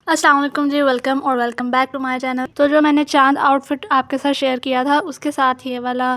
अस्सलाम वालेकुम जी, वेलकम और welcome back to my channel. तो जो मैंने चांद आउटफिट आपके साथ शेयर किया था उसके साथ ये वाला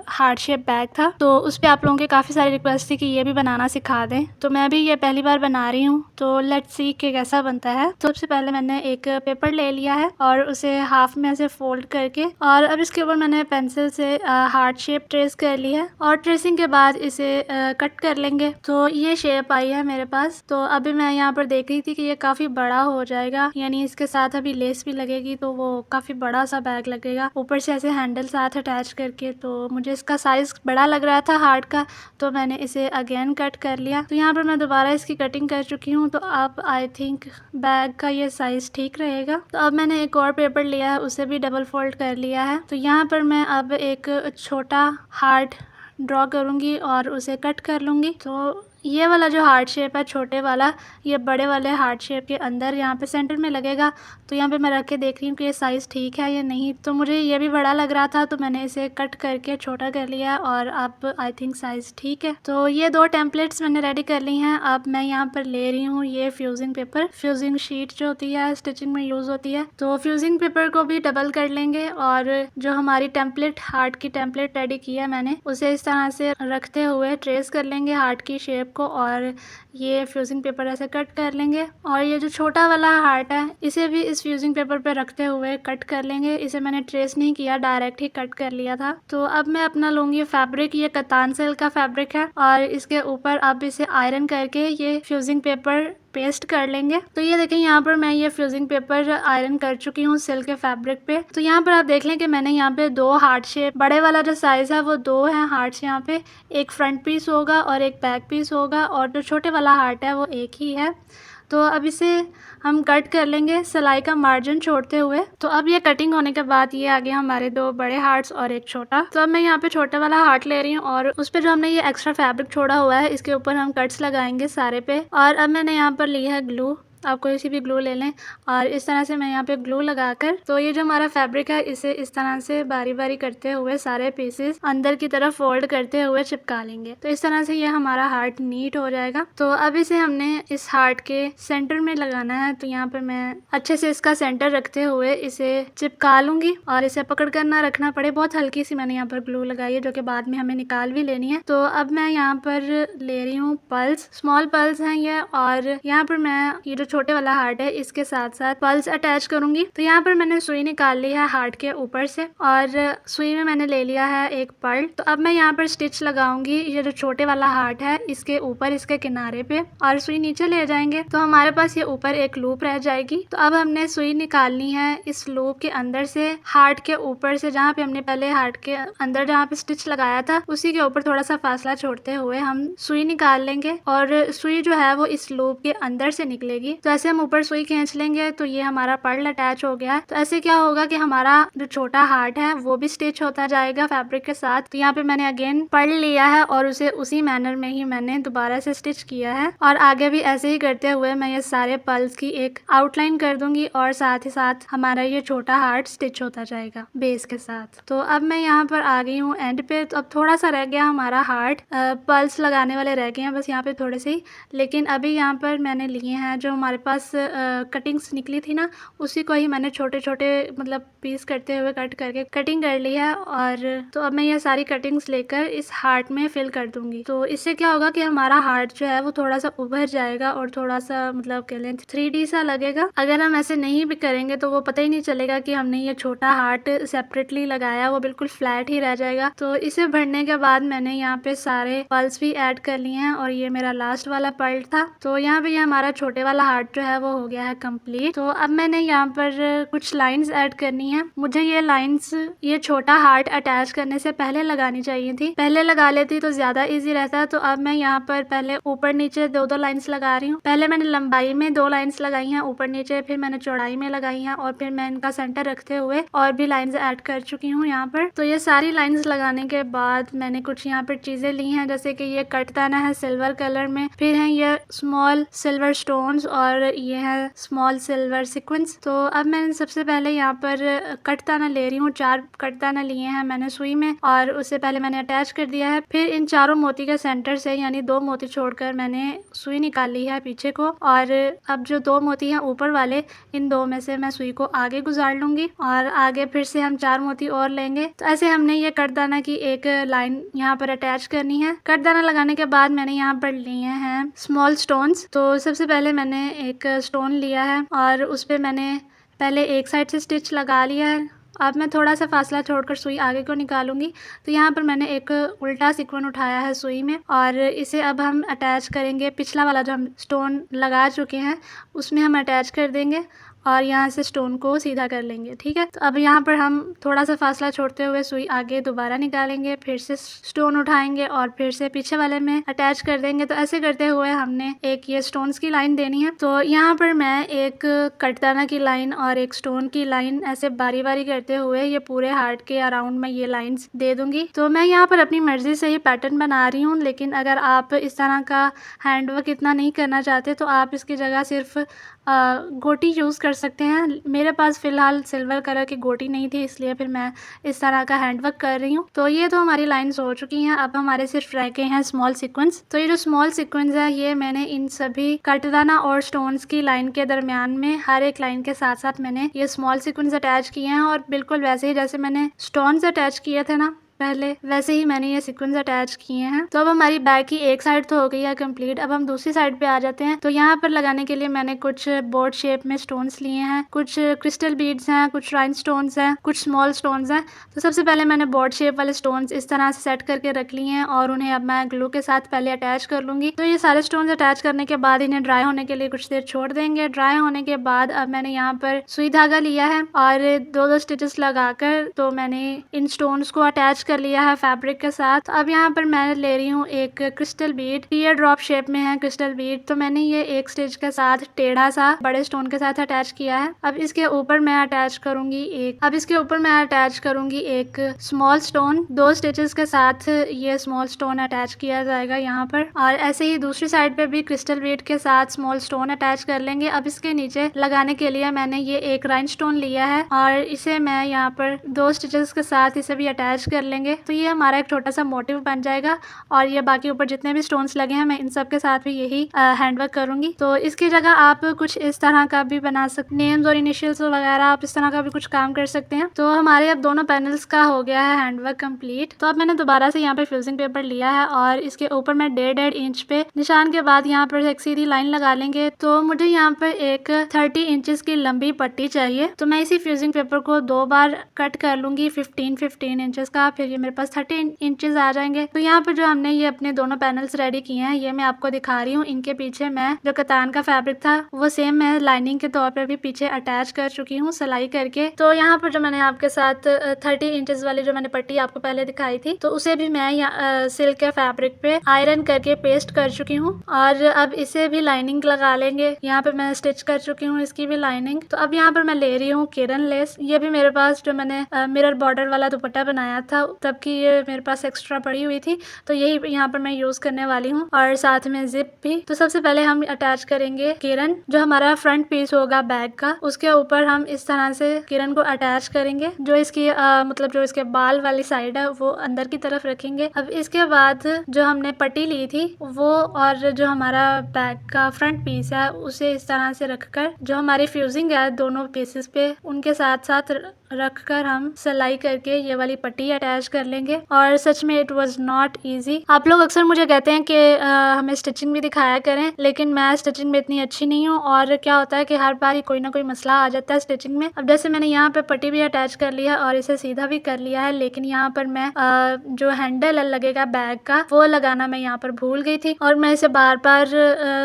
हार्ट शेप बैग था। तो उस पर आप लोगों के काफ़ी सारी रिक्वेस्ट थी कि ये भी बनाना सिखा दें, तो मैं भी ये पहली बार बना रही हूँ। तो लेट्स सी कि कैसा बनता है। तो सबसे पहले मैंने एक पेपर ले लिया है और उसे हाफ में ऐसे फोल्ड करके और अब इसके ऊपर मैंने पेंसिल से हार्ट शेप ट्रेस कर ली है और ट्रेसिंग के बाद इसे कट कर लेंगे। तो ये शेप आई है मेरे पास। तो अभी मैं यहाँ पर देख रही थी कि ये काफ़ी बड़ा हो जाएगा, यानी इसके साथ अभी लेस भी लगेगी तो वो काफी बड़ा सा बैग लगेगा, ऊपर से ऐसे हैंडल साथ अटैच करके। तो मुझे इसका साइज बड़ा लग रहा था हार्ट का, तो मैंने इसे अगेन कट कर लिया। तो यहाँ पर मैं दोबारा इसकी कटिंग कर चुकी हूँ। तो अब आई थिंक बैग का ये साइज ठीक रहेगा। तो अब मैंने एक और पेपर लिया है, उसे भी डबल फोल्ड कर लिया है। तो यहाँ पर मैं अब एक छोटा हार्ट ड्रॉ करूँगी और उसे कट कर लूँगी। तो ये वाला जो हार्ट शेप है छोटे वाला, ये बड़े वाले हार्ट शेप के अंदर यहाँ पे सेंटर में लगेगा। तो यहाँ पे मैं रख के देख रही हूँ कि ये साइज़ ठीक है या नहीं। तो मुझे ये भी बड़ा लग रहा था तो मैंने इसे कट करके छोटा कर लिया और अब आई थिंक साइज़ ठीक है। तो ये दो टेम्पलेट्स मैंने रेडी कर ली हैं। अब मैं यहाँ पर ले रही हूँ ये फ्यूजिंग पेपर, फ्यूजिंग शीट जो होती है स्टिचिंग में यूज़ होती है। तो फ्यूजिंग पेपर को भी डबल कर लेंगे और जो हमारी टेम्पलेट हार्ट की टेम्पलेट रेडी की है मैंने, उसे इस तरह से रखते हुए ट्रेस कर लेंगे हार्ट की शेप को और ये फ्यूजिंग पेपर ऐसे कट कर लेंगे। और ये जो छोटा वाला हार्ट है इसे भी इस फ्यूजिंग पेपर पे रखते हुए कट कर लेंगे। इसे मैंने ट्रेस नहीं किया, डायरेक्ट ही कट कर लिया था। तो अब मैं अपना लूंगी फैब्रिक, ये कतान सिल्क का फैब्रिक है और इसके ऊपर अब इसे आयरन करके ये फ्यूजिंग पेपर पेस्ट कर लेंगे। तो ये देखें यहाँ पर मैं ये फ्यूजिंग पेपर आयरन कर चुकी हूँ सिल्क के फैब्रिक पे। तो यहाँ पर आप देख लें कि मैंने यहाँ पे दो हार्ट शेप, बड़े वाला जो साइज है वो दो है हार्ट्स यहाँ पे, एक फ्रंट पीस होगा और एक बैक पीस होगा और जो छोटे वाला हार्ट है वो एक ही है। तो अब इसे हम कट कर लेंगे सिलाई का मार्जिन छोड़ते हुए। तो अब ये कटिंग होने के बाद ये आ गया हमारे दो बड़े हार्ट्स और एक छोटा। तो अब मैं यहाँ पे छोटे वाला हार्ट ले रही हूँ और उस पे जो हमने ये एक्स्ट्रा फैब्रिक छोड़ा हुआ है इसके ऊपर हम कट्स लगाएंगे सारे पे। और अब मैंने यहाँ पर ली है ग्लू, आप कोई सी भी ग्लू ले लें और इस तरह से मैं यहाँ पे ग्लू लगाकर, तो ये जो हमारा फैब्रिक है इसे इस तरह से बारी बारी करते हुए सारे पीसेस अंदर की तरफ फोल्ड करते हुए चिपका लेंगे। तो इस तरह से ये हमारा हार्ट नीट हो जाएगा। तो अब इसे हमने इस हार्ट के सेंटर में लगाना है। तो यहाँ पे मैं अच्छे से इसका सेंटर रखते हुए इसे चिपका लूंगी और इसे पकड़ कर ना रखना पड़े। बहुत हल्की सी मैंने यहाँ पर ग्लू लगाई है जो कि बाद में हमें निकाल भी लेनी है। तो अब मैं यहाँ पर ले रही हूँ पल्स, स्मॉल पल्स हैं ये, और यहाँ पर मैं ये जो छोटे वाला हार्ट है इसके साथ साथ पल्स अटैच करूंगी। तो यहाँ पर मैंने सुई निकाल ली है हार्ट के ऊपर से और सुई में मैंने ले लिया है एक पर्ल। तो अब मैं यहाँ पर स्टिच लगाऊंगी ये जो छोटे वाला हार्ट है इसके ऊपर, इसके किनारे पे, और सुई नीचे ले जाएंगे तो हमारे पास ये ऊपर एक लूप रह जाएगी। तो अब हमने सुई निकालनी है इस लूप के अंदर से, हार्ट के ऊपर से, जहाँ पे हमने पहले हार्ट के अंदर जहाँ पे स्टिच लगाया था उसी के ऊपर थोड़ा सा फासला छोड़ते हुए हम सुई निकाल लेंगे और सुई जो है वो इस लूप के अंदर से निकलेगी। तो ऐसे हम ऊपर सुई खींच लेंगे तो ये हमारा पर्ल अटैच हो गया है। तो ऐसे क्या होगा कि हमारा जो छोटा हार्ट है वो भी स्टिच होता जाएगा फैब्रिक के साथ। तो यहाँ पे मैंने अगेन पर्ल लिया है और उसे उसी मैनर में ही मैंने दोबारा से स्टिच किया है और आगे भी ऐसे ही करते हुए मैं ये सारे पर्ल्स की एक आउटलाइन कर दूंगी और साथ ही साथ हमारा ये छोटा हार्ट स्टिच होता जाएगा बेस के साथ। तो अब मैं यहाँ पर आ गई हूँ एंड पे। तो अब थोड़ा सा रह गया हमारा हार्ट, पर्ल्स लगाने वाले रह गए हैं बस यहाँ पे थोड़े से ही, लेकिन अभी यहाँ पर मैंने लिए हैं जो हमारे पास कटिंग्स निकली थी ना, उसी को ही मैंने छोटे छोटे मतलब पीस करते हुए कट करके कटिंग कर ली है। और तो अब मैं ये सारी कटिंग्स लेकर इस हार्ट में फिल कर दूंगी। तो इससे क्या होगा कि हमारा हार्ट जो है वो थोड़ा सा उभर जाएगा और थोड़ा सा मतलब कह लें 3D सा लगेगा। अगर हम ऐसे नहीं भी करेंगे तो वो पता ही नहीं चलेगा कि हमने ये छोटा हार्ट सेपरेटली लगाया, वो बिल्कुल फ्लैट ही रह जाएगा। तो इसे भरने के बाद मैंने यहाँ पे सारे पर्ल्स भी ऐड कर लिए हैं और ये मेरा लास्ट वाला पर्ल था। तो यहाँ पे ये हमारा छोटे वाला हार्ट जो है वो हो गया है कंप्लीट। तो अब मैंने यहाँ पर कुछ लाइंस ऐड करनी है। मुझे ये लाइंस ये छोटा हार्ट अटैच करने से पहले लगानी चाहिए थी, पहले लगा लेती तो ज्यादा इजी रहता। तो अब मैं यहाँ पर पहले ऊपर नीचे दो दो लाइंस लगा रही हूँ। पहले मैंने लंबाई में 2 लाइंस लगाई हैं ऊपर नीचे, फिर मैंने चौड़ाई में लगाई हैं और फिर मैं इनका सेंटर रखते हुए और भी लाइंस ऐड कर चुकी हूँ यहाँ पर। तो ये सारी लाइंस लगाने के बाद मैंने कुछ यहाँ पर चीजें ली हैं, जैसे कि ये कटदाना है सिल्वर कलर में, फिर है ये स्मॉल सिल्वर स्टोन्स और और ये है स्मॉल सिल्वर सीक्वेंस। तो अब मैंने सबसे पहले यहाँ पर कटदाना ले रही हूँ। 4 कटदाना लिए हैं मैंने सुई में और उससे पहले मैंने अटैच कर दिया है। फिर इन चारों मोती के सेंटर से यानी 2 मोती छोड़कर मैंने सुई निकाल ली है पीछे को, और अब जो 2 मोती हैं ऊपर वाले, इन 2 में से मैं सुई को आगे गुजार लूंगी और आगे फिर से हम 4 मोती और लेंगे। तो ऐसे हमने ये कटदाना की एक लाइन यहाँ पर अटैच करनी है। कटदाना लगाने के बाद मैंने यहाँ पर लिए हैं स्मॉल स्टोन्स। तो सबसे पहले मैंने एक स्टोन लिया है और उस पर मैंने पहले एक साइड से स्टिच लगा लिया है। अब मैं थोड़ा सा फासला छोड़कर सुई आगे को निकालूंगी। तो यहाँ पर मैंने एक उल्टा सीक्वेंस उठाया है सुई में और इसे अब हम अटैच करेंगे। पिछला वाला जो हम स्टोन लगा चुके हैं उसमें हम अटैच कर देंगे और यहाँ से स्टोन को सीधा कर लेंगे। ठीक है, तो अब यहाँ पर हम थोड़ा सा फासला छोड़ते हुए सुई आगे दोबारा निकालेंगे, फिर से स्टोन उठाएंगे और फिर से पीछे वाले में अटैच कर देंगे। तो ऐसे करते हुए हमने एक ये स्टोन्स की लाइन देनी है। तो यहाँ पर मैं एक कटदाना की लाइन और एक स्टोन की लाइन ऐसे बारी बारी करते हुए ये पूरे हार्ट के अराउंड में ये लाइन्स दे दूंगी। तो मैं यहाँ पर अपनी मर्जी से ही पैटर्न बना रही हूँ, लेकिन अगर आप इस तरह का हैंडवर्क इतना नहीं करना चाहते तो आप इसकी जगह सिर्फ गोटी यूज़ कर सकते हैं। मेरे पास फ़िलहाल सिल्वर कलर की गोटी नहीं थी, इसलिए फिर मैं इस तरह का हैंडवर्क कर रही हूँ। तो ये तो हमारी लाइन्स हो चुकी हैं। अब हमारे सिर्फ रह गए हैं स्मॉल सीक्वेंस। तो ये जो स्मॉल सीक्वेंस है ये मैंने इन सभी कटदाना और स्टोन्स की लाइन के दरमियान में हर एक लाइन के साथ साथ मैंने ये स्मॉल सीक्वेंस अटैच किए हैं और बिल्कुल वैसे ही जैसे मैंने स्टोन्स अटैच किए थे ना पहले, वैसे ही मैंने ये सीक्वेंस अटैच किए हैं। तो अब हमारी बैग की एक साइड तो हो गई है कंप्लीट। अब हम दूसरी साइड पे आ जाते हैं। तो यहाँ पर लगाने के लिए मैंने कुछ बोर्ड शेप में स्टोन्स लिए हैं, कुछ क्रिस्टल बीड्स हैं, कुछ राइन स्टोन्स हैं, कुछ स्मॉल स्टोन्स हैं। तो सबसे पहले मैंने बोर्ड शेप वाले स्टोन्स इस तरह से सेट करके रख लिए हैं और उन्हें अब मैं ग्लू के साथ पहले अटैच कर लूंगी। तो ये सारे स्टोन्स अटैच करने के बाद इन्हें ड्राई होने के लिए कुछ देर छोड़ देंगे। ड्राई होने के बाद अब मैंने यहाँ पर सुई धागा लिया है और 2-2 स्टिचेस लगाकर तो मैंने इन स्टोन्स को अटैच कर लिया है फैब्रिक के साथ। अब यहाँ पर मैं ले रही हूँ एक crystal Beed, tier drop shape में है क्रिस्टल बीड। तो मैंने ये एक स्टिच के साथ टेढ़ा सा बड़े स्टोन के साथ अटैच किया है। अब इसके ऊपर मैं अटैच करूंगी एक स्मॉल स्टोन। 2 स्टिचेस के साथ ये स्मॉल स्टोन अटैच किया जाएगा यहाँ पर, और ऐसे ही दूसरी साइड पे भी क्रिस्टल बीड के साथ स्मॉल स्टोन अटैच कर लेंगे। अब इसके नीचे लगाने के लिए मैंने ये एक राइन स्टोन लिया है और इसे मैं यहाँ पर 2 स्टिचेस के साथ इसे भी अटैच कर लेंगे। तो ये हमारा एक छोटा सा मोटिव बन जाएगा और ये बाकी ऊपर जितने भी स्टोन्स लगे हैं मैं इन सब के साथ भी यही हैंडवर्क करूंगी। तो इसकी जगह आप कुछ इस तरह का भी बना सकते, नेम्स और इनिशियल्स वगैरह आप इस तरह का भी कुछ काम कर सकते हैं। तो हमारे अब दोनों पैनल्स का हो गया है हैंडवर्क कंप्लीट। तो अब मैंने दोबारा से यहाँ पे फ्यूजिंग पेपर लिया है और इसके ऊपर मैं 1.5 इंच पे निशान के बाद यहाँ पर एक सीधी लाइन लगा लेंगे। तो मुझे यहाँ पर एक 30 इंचेस की लंबी पट्टी चाहिए। तो मैं इसी फ्यूजिंग पेपर को 2 बार कट कर लूंगी 15 इंचेस का, फिर ये मेरे पास 30 इंचेस आ जाएंगे। तो यहाँ पर जो हमने ये अपने दोनों पैनल्स रेडी किए हैं ये मैं आपको दिखा रही हूँ। इनके पीछे मैं जो कतान का फैब्रिक था वो सेम मैं लाइनिंग के तौर पर भी पीछे अटैच कर चुकी हूँ सिलाई करके। तो यहाँ पर जो मैंने आपके साथ 30 इंचेस वाली जो मैंने पट्टी आपको पहले दिखाई थी तो उसे भी मैं सिल्क के फैब्रिक पे आयरन करके पेस्ट कर चुकी हूँ और अब इसे भी लाइनिंग लगा लेंगे। यहाँ पे मैं स्टिच कर चुकी हूँ इसकी भी लाइनिंग। तो अब यहाँ पर मैं ले रही हूँ किरण लेस। ये भी मेरे पास जो मैंने मिरर बॉर्डर वाला दुपट्टा बनाया था तब की ये मेरे पास एक्स्ट्रा पड़ी हुई थी, तो यही यहाँ पर मैं यूज करने वाली हूँ और साथ में जिप भी। तो सबसे पहले हम अटैच करेंगे किरण, जो हमारा फ्रंट पीस होगा बैग का, उसके ऊपर हम इस तरह से किरण को अटैच करेंगे। जो इसकी मतलब जो इसके बाल वाली साइड है वो अंदर की तरफ रखेंगे। अब इसके बाद जो हमने पट्टी ली थी वो और जो हमारा बैग का फ्रंट पीस है उसे इस तरह से रखकर जो हमारी फ्यूजिंग है दोनों पीसेस पे उनके साथ साथ रखकर हम सिलाई करके ये वाली पट्टी अटैच कर लेंगे। और सच में इट वाज नॉट इजी। आप लोग अक्सर मुझे कहते हैं कि हमें स्टिचिंग भी दिखाया करें, लेकिन मैं स्टिचिंग में इतनी अच्छी नहीं हूँ और क्या होता है कि हर बार ही कोई ना कोई मसला आ जाता है स्टिचिंग में। अब जैसे मैंने यहाँ पे पट्टी भी अटैच कर लिया है और इसे सीधा भी कर लिया है, लेकिन यहाँ पर मैं जो हैंडल लगेगा बैग का वो लगाना मैं यहाँ पर भूल गई थी और मैं इसे बार बार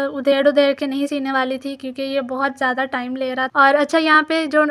उधेड़ के नहीं सीने वाली थी क्योंकि ये बहुत ज्यादा टाइम ले रहा था। और अच्छा, यहाँ पे जो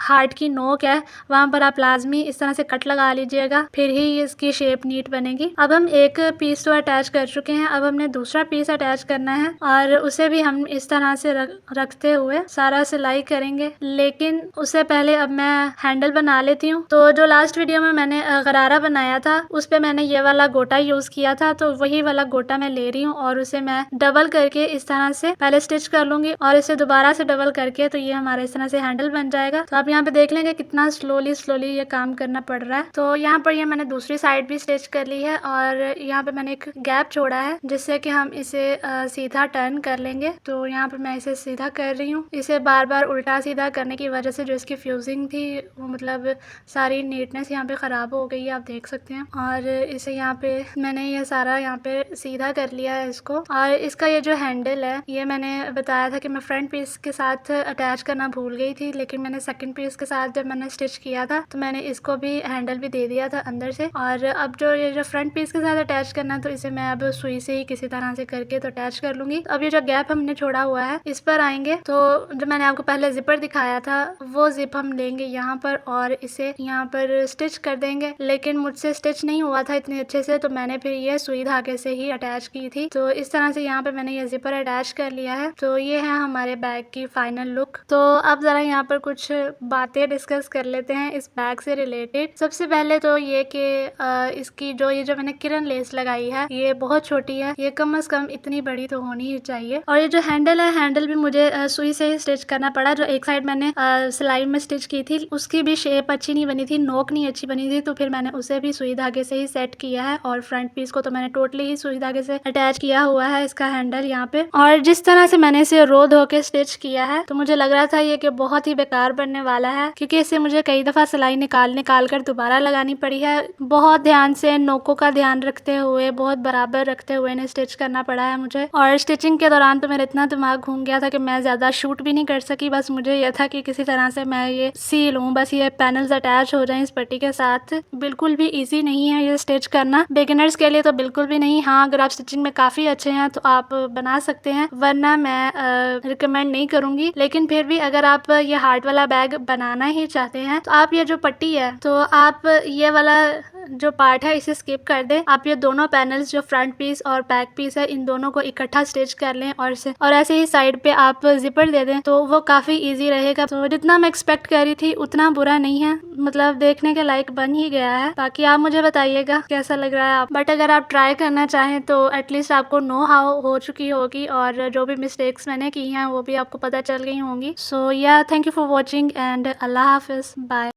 हार्ट की नोक है वहाँ पर आप लाजमी इस तरह से कट लगा लीजिएगा लगेगा, फिर ही इसकी शेप नीट बनेगी। अब हम एक पीस तो अटैच कर चुके हैं, अब हमने दूसरा पीस अटैच करना है और उसे भी हम इस तरह से रखते हुए सारा सिलाई करेंगे। लेकिन उससे पहले अब मैं हैंडल बना लेती हूँ। तो जो लास्ट वीडियो में मैंने गरारा बनाया था उस पे मैंने ये वाला गोटा यूज किया था, तो वही वाला गोटा मैं ले रही हूँ और उसे मैं डबल करके इस तरह से पहले स्टिच कर लूंगी और इसे दोबारा से डबल करके, तो ये हमारे इस तरह से हैंडल बन जाएगा। तो आप यहाँ पे देख लेंगे कितना स्लोली ये काम करना पड़ रहा है। तो यहाँ पर ये मैंने दूसरी साइड भी स्टिच कर ली है और यहाँ पे मैंने एक गैप छोड़ा है जिससे कि हम इसे सीधा टर्न कर लेंगे। तो यहाँ पे मैं इसे सीधा कर रही हूँ। इसे बार बार उल्टा सीधा करने की वजह से जो इसकी फ्यूजिंग थी वो मतलब सारी नीटनेस यहाँ पे खराब हो गई है, आप देख सकते हैं। और इसे यहाँ पे मैंने ये सारा यहाँ पे सीधा कर लिया है इसको। और इसका ये जो हैंडल है ये मैंने बताया था कि मैं फ्रंट पीस के साथ अटैच करना भूल गई थी, लेकिन मैंने सेकंड पीस के साथ जब मैंने स्टिच किया था तो मैंने इसको भी हैंडल भी दे दिया था अंदर से। और अब जो ये जो फ्रंट पीस के साथ अटैच करना है तो इसे मैं अब सुई से ही किसी तरह से करके तो अटैच कर लूंगी। अब ये जो गैप हमने छोड़ा हुआ है इस पर आएंगे, तो जो मैंने आपको पहले जिपर दिखाया था वो जिप हम लेंगे यहाँ पर और इसे यहाँ पर स्टिच कर देंगे। लेकिन मुझसे स्टिच नहीं हुआ था इतने अच्छे से, तो मैंने फिर ये सुई धागे से ही अटैच की थी। तो इस तरह से यहाँ पे मैंने ये जिपर अटैच कर लिया है। तो ये है हमारे बैग की फाइनल लुक। तो अब जरा यहाँ पर कुछ बातें डिस्कस कर लेते हैं इस बैग से रिलेटेड। सबसे पहले तो ये कि इसकी ये जो मैंने किरण लेस लगाई है ये बहुत छोटी है, ये कम से कम इतनी बड़ी तो होनी ही चाहिए। और ये जो हैंडल है, हैंडल भी मुझे सुई से ही स्टिच करना पड़ा। जो एक साइड मैंने सिलाई में स्टिच की थी उसकी भी शेप अच्छी नहीं बनी थी, नोक नहीं अच्छी बनी थी, तो फिर मैंने उसे भी सुई धागे से ही सेट किया है। और फ्रंट पीस को तो मैंने टोटली ही सुई धागे से अटैच किया हुआ है इसका हैंडल यहाँ पे। और जिस तरह से मैंने इसे रो धो के स्टिच किया है तो मुझे लग रहा था ये कि बहुत ही बेकार बनने वाला है, क्योंकि इसे मुझे कई दफा सिलाई निकाल कर दोबारा लगानी पड़ी है। बहुत ध्यान से नोकों का ध्यान रखते हुए, बहुत बराबर रखते हुए इन्हें स्टिच करना पड़ा है मुझे। और स्टिचिंग के दौरान तो मेरा इतना दिमाग घूम गया था कि मैं ज्यादा शूट भी नहीं कर सकी। बस मुझे यह था कि किसी तरह से मैं ये सी लूं, बस ये पैनल्स अटैच हो जाएं इस पट्टी के साथ। बिल्कुल भी इजी नहीं है ये स्टिच करना, बिगिनर्स के लिए तो बिल्कुल भी नहीं। हाँ, अगर आप स्टिचिंग में काफी अच्छे हैं तो आप बना सकते हैं, वरना मैं रिकमेंड नहीं करूंगी। लेकिन फिर भी अगर आप ये हार्ट वाला बैग बनाना ही चाहते हैं तो आप ये जो पट्टी है तो आप ये वाला जो पार्ट है इसे स्किप कर दें। आप ये दोनों पैनल्स जो फ्रंट पीस और बैक पीस है इन दोनों को इकट्ठा स्टिच कर लें और ऐसे ही साइड पे आप जिपर दे दें, तो वो काफी इजी रहेगा। तो जितना मैं एक्सपेक्ट कर रही थी उतना बुरा नहीं है, मतलब देखने के लायक बन ही गया है। बाकी आप मुझे बताइएगा कैसा लग रहा है आप। बट अगर आप ट्राई करना चाहें तो एटलीस्ट आपको नो हाउ हो चुकी होगी और जो भी मिस्टेक्स मैंने की हैं वो भी आपको पता चल गई होंगी। So ya, thank you for watching and अल्लाह हाफिज, बाय।